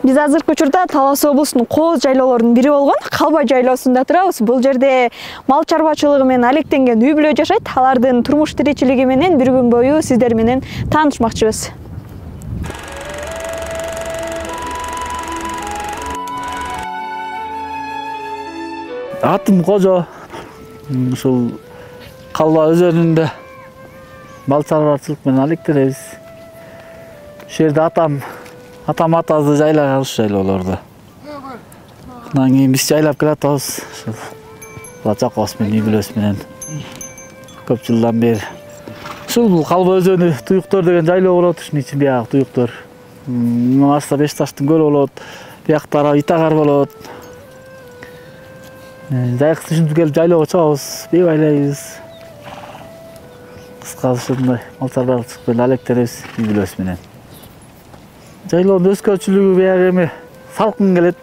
Биз азыркы учурда Талас облусунун Кооз жайлоолорунун бири болгон Калба жайлоосунда турабыз. Бул жерде мал чарбачылыгы менен алектенген үй бүлө жашайт. Алардын турмуш тиричилиги менен бир күн бою сиздер менен таанышмакчыбыз. Атым Кожо. Ушул Калба өзөнүндө мал чарбачылык менен алектенебиз. Ушул жерде атам атасы жайлаган ушул жайлоолорду. Анан кийин биз жайлап келатабыз. Чакабыз менен үй бүлөбүз менен көп жылдан бери. Ушул Калба өзөнү Туюктор деген жайлоо болот. Ушунун ичин биягы Туюктор. Мына Беш таштын көлү болот. Бияктары Итагар болот. Жайкы түшүнүп келип жайлоого чыгабыз, бий байлайбыз. Кыскасы ушундай мал чарбачылык менен алектенебиз үй бүлөбүз менен. Жайлоонун өзгөчөлүгү биягы эми салкын келет.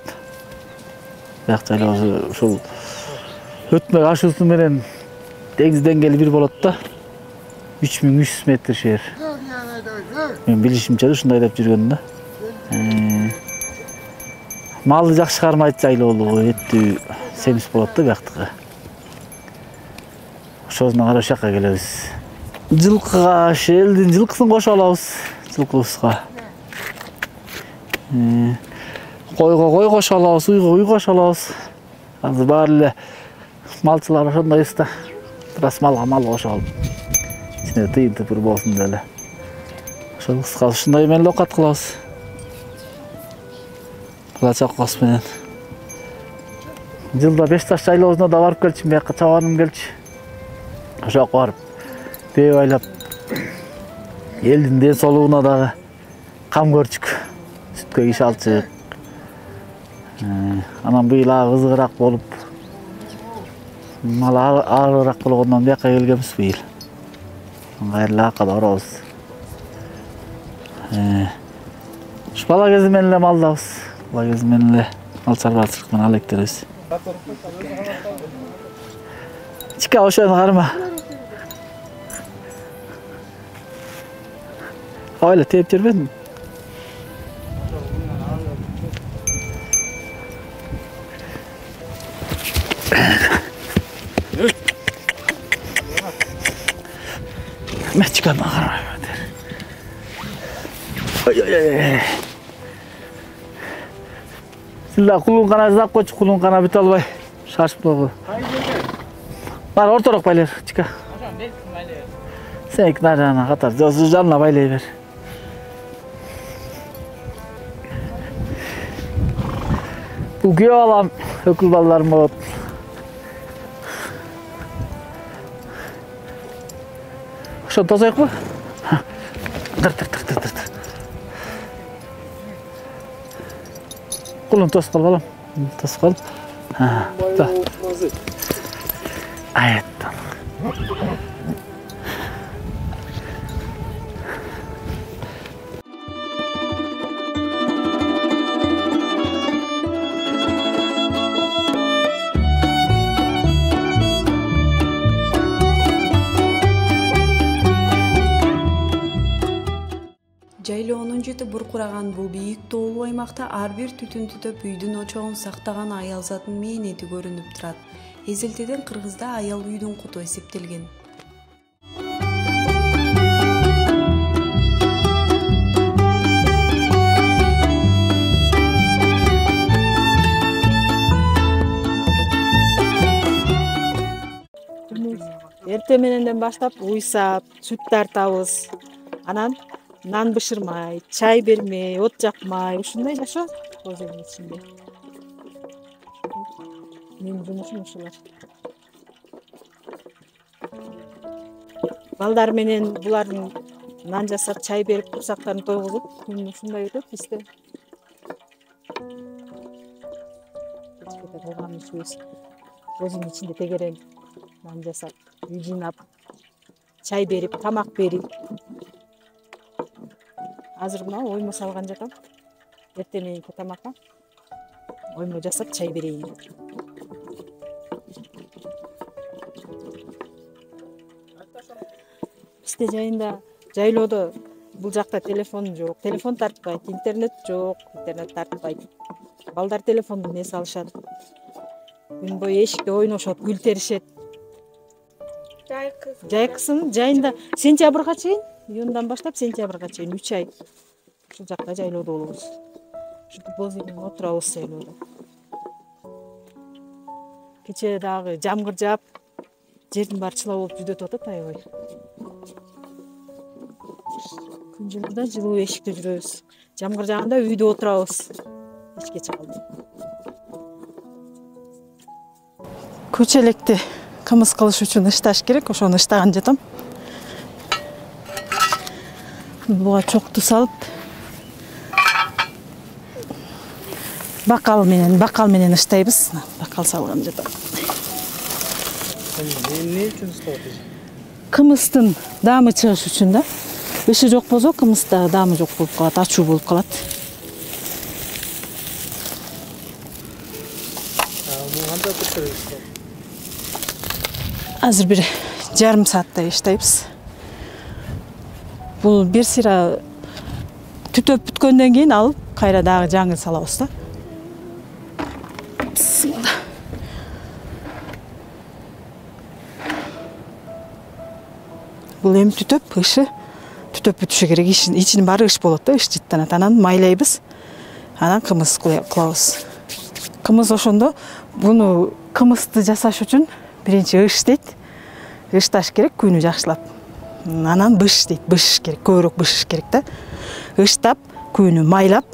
Бияк жайлоо ушул өтмөй ашуусу менен деңиз деңгээли бир болот да. 3300 метр жер. Мен билишимче ушундай деп жүргөн да. Малды жакшы кармайт жайлоолугу, эттүү семиз болот да бияктыкы. Ошосуна карап жакка келебиз. Жылкыга элдин жылкысын кошо алабыз, жылкыбызга. Койго кой кошо алабыз, уйго уй кошо алабыз. Азыр баары эле малчылар ошондойбуз да. Турас малга мал кошо алып. Ичине тыйын тыпыр болсун деле. Ошол кыскасы ушундай менен окат кылабыз. Чакабыз менен. Жылда Беш таш жайлоосуна да барып келчүмүн, бияка чабаным келчү. Ошоко барып бээ байлап элдин ден соолугуна дагы кам көрчүк. Сүткө киш алчык. Анан быйыл кызыгыраак болуп мал аарыраак болгондон бияка келгенбиз быйыл. Кайрылы акада барабыз. Бала кези менен эле малдабыз. Бала кези менен эле мал чарбачылык менен алектенебиз. Чика ошону карма. Ойло тээп жүрбөдүм. Мечканы карабай. Ой. Силла кулун кана зап койчу, кулун кана бүт албай. Шашып болгу. Бар ортороқ байлар, чика. Сен нарана катар, жанына байлай бер. Бул күйөө балам, өкүл балаларым болот. Ошо тосойкпу? Тыр. Кулун тосуп кал балам. Тосуп кал. Да. Айттым. Жайлоонун жыты буркураган бул бийик тоолуу аймакта ар бир түтүн түтөп үйдүн очогун сактаган аял затын мээнети көрүнүп турат. Эзелтеден Кыргызда аял үйдүн куту эсептелген. Эртең мененден баштап уйсап, сүт тартабыз. Анан нан бышырмай, чай бермей, от жакмай, ушундай жашоо өзүнүн ичинде. Менин жумушум ушулар. Балдар менен булардын нан жасап, чай берип, курсактарын тойгузуп, күн ушундай өтөт бизде. Өзүнүн ичинде тегерен нан жасап, үй жыйнап, чай берип, тамак берип. Азыр мына оймо салган жатам. Эртең мененки тамакка оймо жасап чай берейин. Бизде жайында жайлоодо Бул жакта телефон жок, телефон тартпайт, интернет жок, интернет тартпайт. Балдар телефонду эмне салышат? Күн бою эшикте ойношот, гүл теришет. Жайкысын жайында сентябрга чейин, июндан баштап сентябрга чейин 3 ай ушул жакта жайлоодо болобуз. Ушинтип боз менен отурабыз жайлоодо. Кечээ дагы жамгыр жаап, жердин баары чыла болуп жүдөтүп атат аябай. Күн жылында жылуу эшикте жүрөбүз. Жамгыр жааганда үйдө отурабыз. Эчке чыга албай. Көчөлекти кымыз кылыш үчүн ышташ керек, ошону ыштаган жатам. Буга чокту салып, бакал менен ыштайбыз. Бакал салган жатам. Эмне үчүн ыштап Кымыздын даамы чыгыш үчүн да. Ышы жок болсо кымызда даамы жок болуп калат, ачуу болуп калат. Азыр бир жарым сааттай иштейбиз. Бул бир сыйра түтөп бүткөндөн кийин алып, кайра дагы жаңы салабыз да. Бул эми түтөп, ышы түтөп бүтүшү керек. Ичинин баары ыш болот да, ыш жыттанат. Анан майлайбыз. Анан кымыз кылабыз. Кымыз ошондо буну кымызды жасаш үчүн биринчи ыш дейт. Ышташ керек күйүнү жакшылап. Анан быш дейт. Бышыш керек, көбүрөөк бышыш керек да. Ыштап, күйүнү майлап,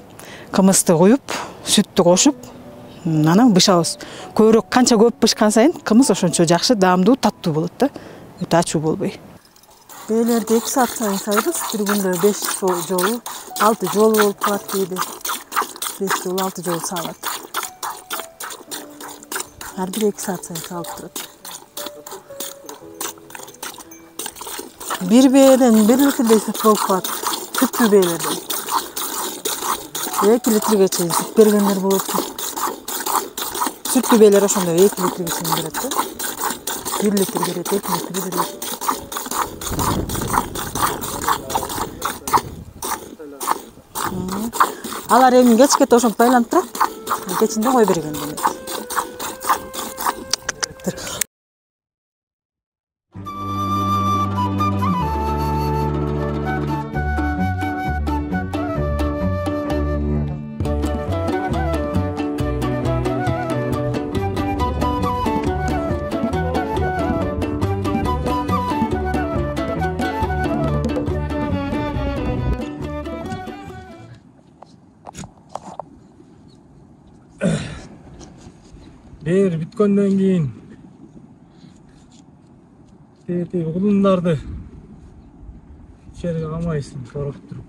кымызды куюп, сүттү кошуп, анан бышабыз. Көбүрөөк канча көп бышкан сайын кымыз ошончо жакшы, даамдуу, таттуу болот да. Өтө ачуу болбой. Бээлерди 2 саат сайын сайбыз. Бир күндө 5 жолу, 6 жолу болуп калат кээде. 5 жолу, 6 жолу саалат. Ар бир 2 саат сайын салып турат. Bir бээден 1 литрдей сүт болуп калат. Сүттүү бээлерден. 2 литрге чейин сүт бергендер болот. Сүттүү бээлер ошондой 2 литрге чейин берет да. 1 литр берет, 2 литр берет. Алар эми кечке ошентип байланып турат. Кечинде кой берген болот. Бээр бүткөндөн кийин тети улундарды жерге камайсың корок туруп.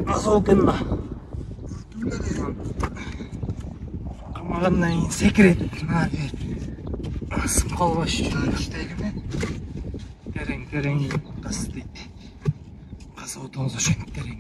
Асолтунда камагандан кийин секирет. Асым калбаш үчүн иштейгиме терең кас дейт. Кас отоңуз ошентип терең